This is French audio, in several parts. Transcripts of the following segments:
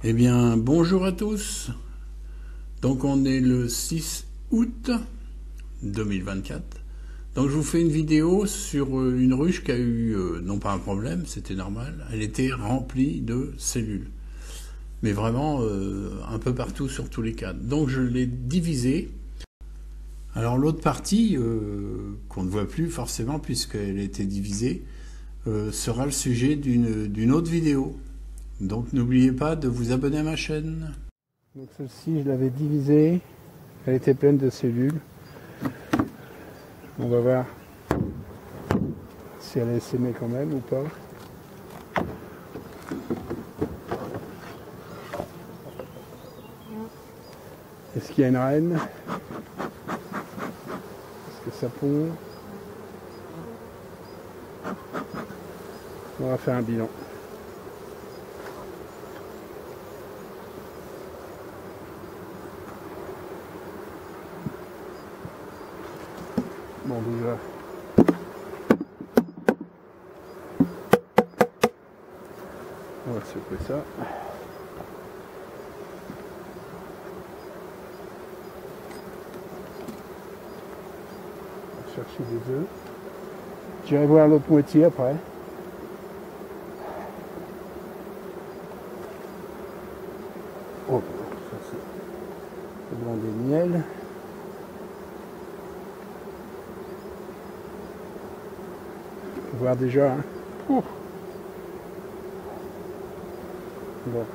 Eh bien, bonjour à tous. Donc, on est le 6 août 2024. Donc, je vous fais une vidéo sur une ruche qui a eu, non pas un problème, c'était normal, elle était remplie de cellules. Mais vraiment, un peu partout sur tous les cadres. Donc, je l'ai divisée. Alors, l'autre partie, qu'on ne voit plus forcément puisqu'elle a été divisée, sera le sujet d'une autre vidéo. Donc n'oubliez pas de vous abonner à ma chaîne. Donc celle-ci, je l'avais divisée, elle était pleine de cellules. On va voir si elle est essaimée quand même ou pas. Est-ce qu'il y a une reine? Est-ce que ça pond? On va faire un bilan. Bon, déjà, on va secouer ça. On va chercher des œufs. J'irai voir l'autre moitié après. Oh, ça c'est le blanc des miels. Voir déjà, hein. Ouh. Bon.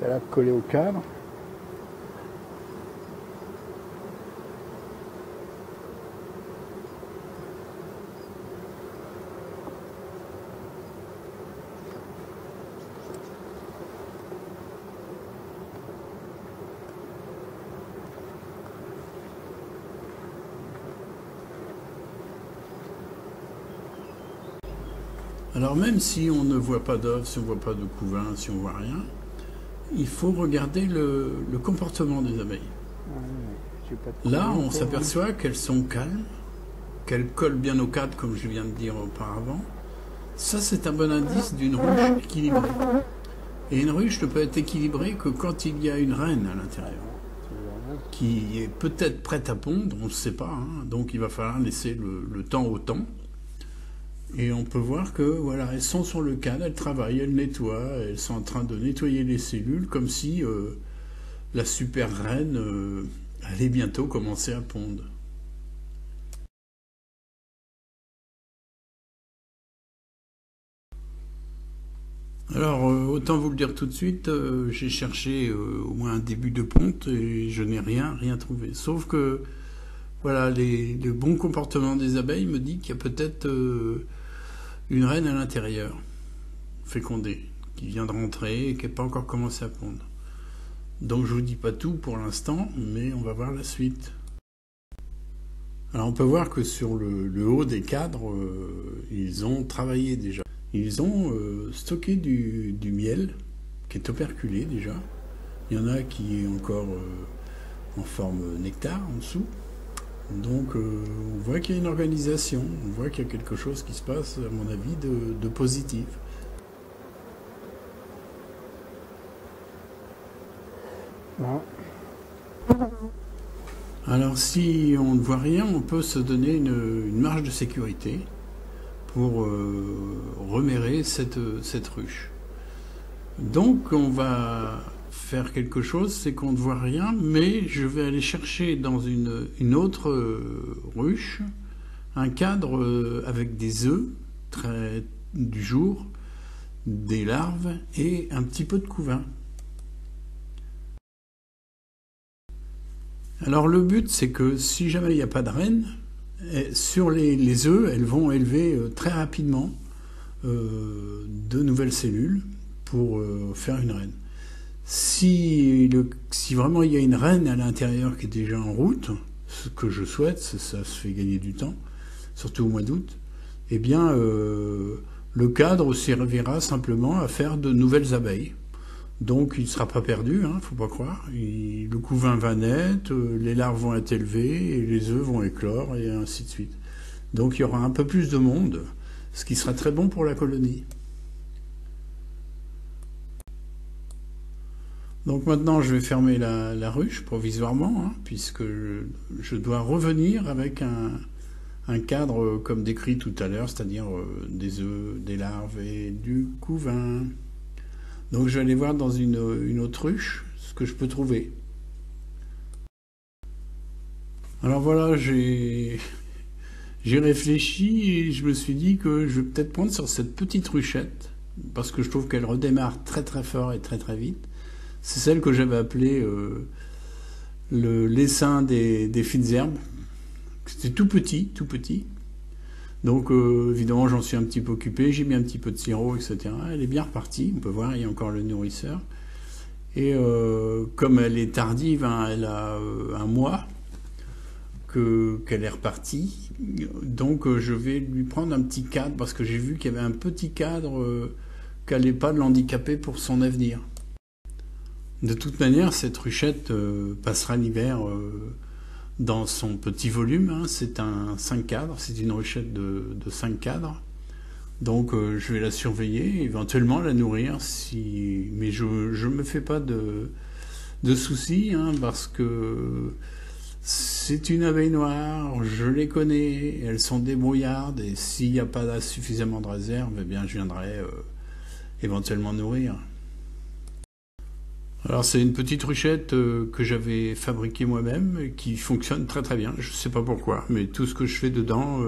Ça a l'air de coller au cadre. Alors même si on ne voit pas d'œufs, si on ne voit pas de couvain, si on ne voit rien, il faut regarder le comportement des abeilles. Là, on s'aperçoit qu'elles sont calmes, qu'elles collent bien au cadre, comme je viens de dire auparavant. Ça, c'est un bon indice d'une ruche équilibrée. Et une ruche ne peut être équilibrée que quand il y a une reine à l'intérieur, qui est peut-être prête à pondre, on ne sait pas, hein, donc il va falloir laisser le temps au temps. Et on peut voir que voilà, elles sont sur le cadre, elles travaillent, elles nettoient, elles sont en train de nettoyer les cellules comme si la super reine allait bientôt commencer à pondre. Alors autant vous le dire tout de suite, j'ai cherché au moins un début de ponte et je n'ai rien trouvé. Sauf que voilà, le bon comportement des abeilles me dit qu'il y a peut-être une reine à l'intérieur, fécondée, qui vient de rentrer et qui n'a pas encore commencé à pondre. Donc je vous dis pas tout pour l'instant, mais on va voir la suite. Alors on peut voir que sur le haut des cadres, ils ont travaillé déjà. Ils ont stocké du miel, qui est operculé déjà. Il y en a qui est encore en forme nectar en dessous. Donc on voit qu'il y a une organisation, on voit qu'il y a quelque chose qui se passe, à mon avis, de positif. Non. Alors si on ne voit rien, on peut se donner une marge de sécurité pour remérer cette ruche. Donc on va faire quelque chose, c'est qu'on ne voit rien, mais je vais aller chercher dans une autre ruche un cadre avec des œufs du jour, des larves et un petit peu de couvain. Alors le but, c'est que si jamais il n'y a pas de reine, sur les œufs, elles vont élever très rapidement de nouvelles cellules pour faire une reine. Si vraiment il y a une reine à l'intérieur qui est déjà en route, ce que je souhaite, ça se fait gagner du temps, surtout au mois d'août, eh bien, le cadre servira simplement à faire de nouvelles abeilles. Donc il ne sera pas perdu, hein, faut pas croire. Le couvain va naître, les larves vont être élevées, et les œufs vont éclore, et ainsi de suite. Donc il y aura un peu plus de monde, ce qui sera très bon pour la colonie. Donc maintenant je vais fermer la ruche provisoirement, hein, puisque je dois revenir avec un cadre comme décrit tout à l'heure, c'est-à-dire des œufs, des larves et du couvain. Donc je vais aller voir dans une autre ruche ce que je peux trouver. Alors voilà, j'ai réfléchi et je me suis dit que je vais peut-être prendre sur cette petite ruchette, parce que je trouve qu'elle redémarre très très fort et très très vite. C'est celle que j'avais appelée l'essaim des fines herbes. C'était tout petit, tout petit. Donc évidemment j'en suis un petit peu occupé, j'ai mis un petit peu de sirop, etc. Elle est bien repartie, on peut voir, il y a encore le nourrisseur. Et comme elle est tardive, hein, elle a un mois qu'elle est repartie. Donc je vais lui prendre un petit cadre, parce que j'ai vu qu'il y avait un petit cadre qui n'allait pas l'handicaper pour son avenir. De toute manière, cette ruchette passera l'hiver dans son petit volume, hein. C'est un 5 cadres, c'est une ruchette de 5 cadres. Donc je vais la surveiller, éventuellement la nourrir, mais je ne me fais pas de soucis, hein, parce que c'est une abeille noire, je les connais, elles sont débrouillardes, et s'il n'y a pas suffisamment de réserve, eh bien je viendrai éventuellement nourrir. Alors c'est une petite ruchette que j'avais fabriquée moi-même, qui fonctionne très très bien. Je ne sais pas pourquoi, mais tout ce que je fais dedans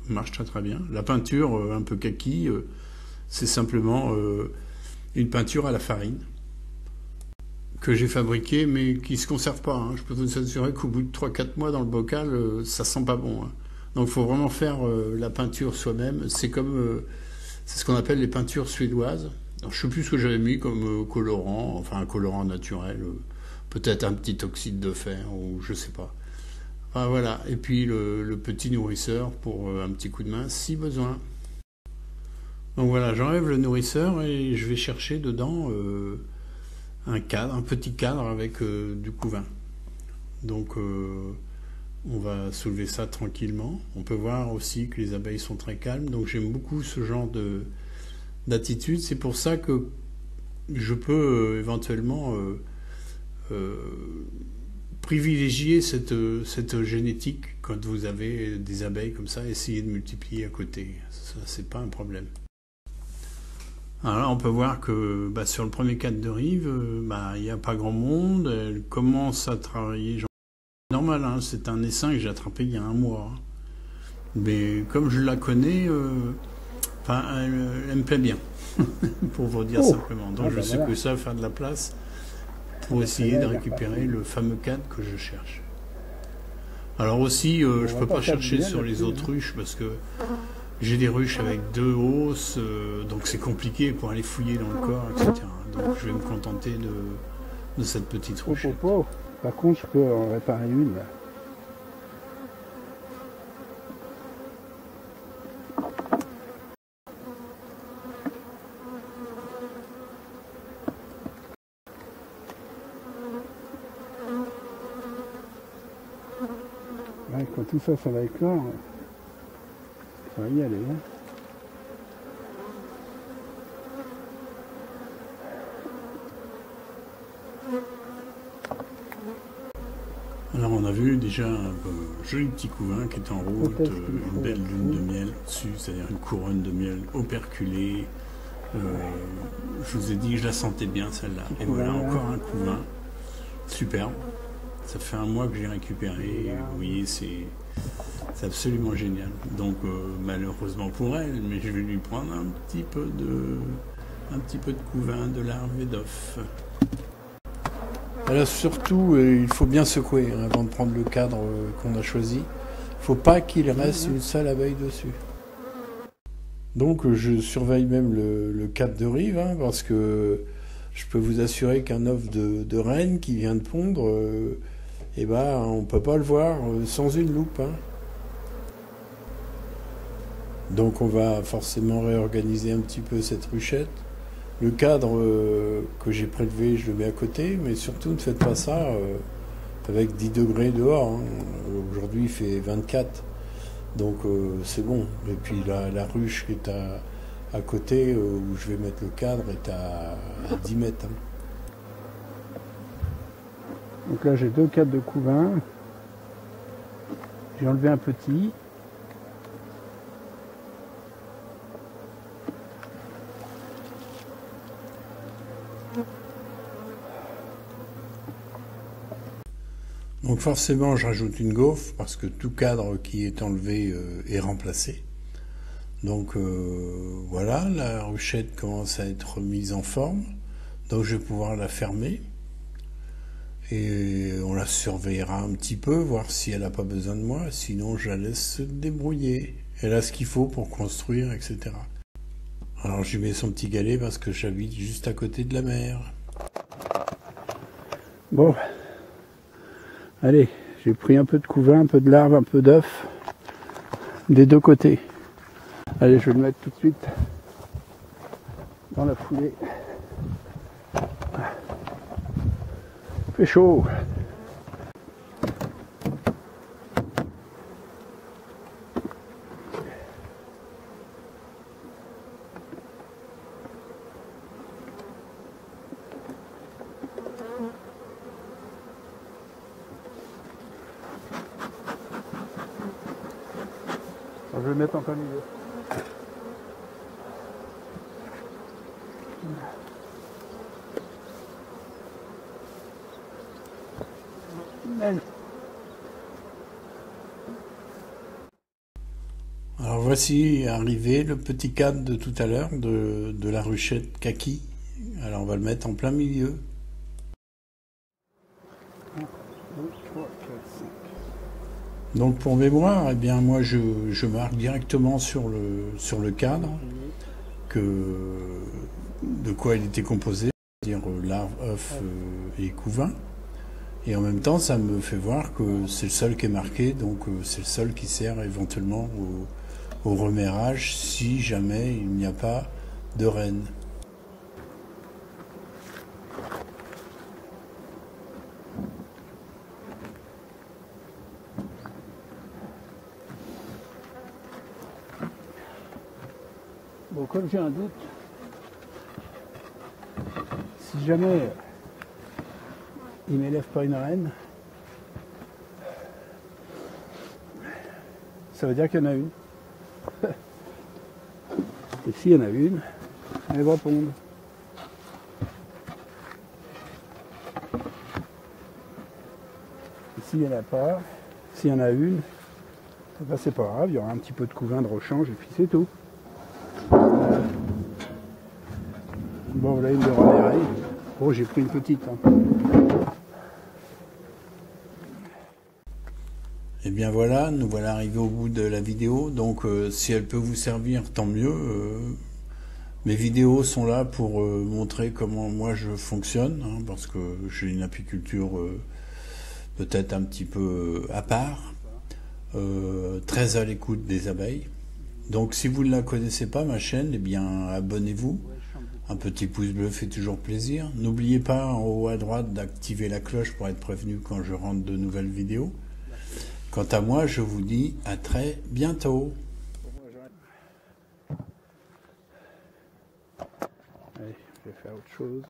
marche très très bien. La peinture un peu kaki, c'est simplement une peinture à la farine que j'ai fabriquée, mais qui ne se conserve pas, hein. Je peux vous assurer qu'au bout de 3-4 mois dans le bocal, ça sent pas bon, hein. Donc il faut vraiment faire la peinture soi-même. C'est comme c'est ce qu'on appelle les peintures suédoises. Alors, je ne sais plus ce que j'avais mis comme colorant, enfin un colorant naturel, peut-être un petit oxyde de fer, ou je sais pas. Enfin, voilà, et puis le petit nourrisseur pour un petit coup de main si besoin. Donc voilà, j'enlève le nourrisseur et je vais chercher dedans un petit cadre avec du couvain. Donc on va soulever ça tranquillement. On peut voir aussi que les abeilles sont très calmes, donc j'aime beaucoup ce genre d'attitude. C'est pour ça que je peux éventuellement privilégier cette génétique quand vous avez des abeilles comme ça, essayer de multiplier à côté. Ça, c'est pas un problème. Alors là, on peut voir que sur le premier cadre de Rive, il n'y a pas grand monde. Elle commence à travailler. Normal, hein, c'est un essaim que j'ai attrapé il y a un mois. Mais comme je la connais, elle me plaît bien, pour vous dire simplement. Donc je sais que ça va faire de la place pour essayer de récupérer le fameux cadre que je cherche. Alors aussi, je ne peux pas chercher sur les autres ruches, parce que j'ai des ruches avec 2 hausses, donc c'est compliqué pour aller fouiller dans le corps, etc. Donc je vais me contenter de cette petite ruche. Par contre, je peux en réparer une là. Ouais, quand tout ça, ça va éclore, ça va y aller, hein. Alors on a vu déjà un joli petit couvain qui est en route, une belle lune de miel dessus, c'est-à-dire une couronne de miel operculée. Je vous ai dit que je la sentais bien celle-là. Et voilà encore un couvain, superbe. Ça fait un mois que j'ai récupéré. Vous voyez, c'est absolument génial. Donc malheureusement pour elle, mais je vais lui prendre un petit peu de couvain, de larves et d'œufs. Alors surtout, il faut bien secouer avant de prendre le cadre qu'on a choisi. Il ne faut pas qu'il reste une seule abeille dessus. Donc je surveille même le cadre de Rive, hein, parce que je peux vous assurer qu'un œuf de reine qui vient de pondre, on ne peut pas le voir sans une loupe, hein. Donc on va forcément réorganiser un petit peu cette ruchette. Le cadre que j'ai prélevé, je le mets à côté, mais surtout ne faites pas ça avec 10 degrés dehors. Hein. Aujourd'hui il fait 24, donc c'est bon. Et puis la ruche qui est à côté, où je vais mettre le cadre, est à 10 mètres. Hein. Donc là j'ai 2 cadres de couvain. J'ai enlevé un petit. Donc forcément je rajoute une gaufre parce que tout cadre qui est enlevé est remplacé. Donc voilà, la ruchette commence à être mise en forme, donc je vais pouvoir la fermer et on la surveillera un petit peu, voir si elle n'a pas besoin de moi, sinon je la laisse se débrouiller. Elle a ce qu'il faut pour construire, etc. Alors je lui mets son petit galet parce que j'habite juste à côté de la mer. Bon, allez, j'ai pris un peu de couvain, un peu de larve, un peu d'œuf, des deux côtés. Allez, je vais le mettre tout de suite dans la foulée. Il fait chaud. Alors, je vais le mettre en plein milieu. Alors voici arrivé le petit cadre de tout à l'heure de la ruchette kaki. Alors on va le mettre en plein milieu. 1, 2, 3, 4, 5. Donc pour mémoire, eh bien moi je marque directement sur le cadre de quoi il était composé, c'est-à-dire larve, œuf et couvain. Et en même temps, ça me fait voir que c'est le seul qui est marqué, donc c'est le seul qui sert éventuellement au reménage si jamais il n'y a pas de reine. Bon, comme j'ai un doute, si jamais il m'élève pas une reine, ça veut dire qu'il y en a une. Et s'il y en a une, elle va pondre. Et s'il n'y en a pas, s'il y en a une, ben c'est pas grave, il y aura un petit peu de couvain de rechange et puis c'est tout. Bon, voilà une de Ravérail. Oh, j'ai pris une petite. Hein. Et bien voilà, nous voilà arrivés au bout de la vidéo. Donc si elle peut vous servir, tant mieux. Mes vidéos sont là pour montrer comment moi je fonctionne, hein, parce que j'ai une apiculture peut-être un petit peu à part, très à l'écoute des abeilles. Donc si vous ne la connaissez pas, ma chaîne, eh bien abonnez-vous. Un petit pouce bleu fait toujours plaisir. N'oubliez pas en haut à droite d'activer la cloche pour être prévenu quand je rentre de nouvelles vidéos. Quant à moi, je vous dis à très bientôt. Allez, je vais faire autre chose.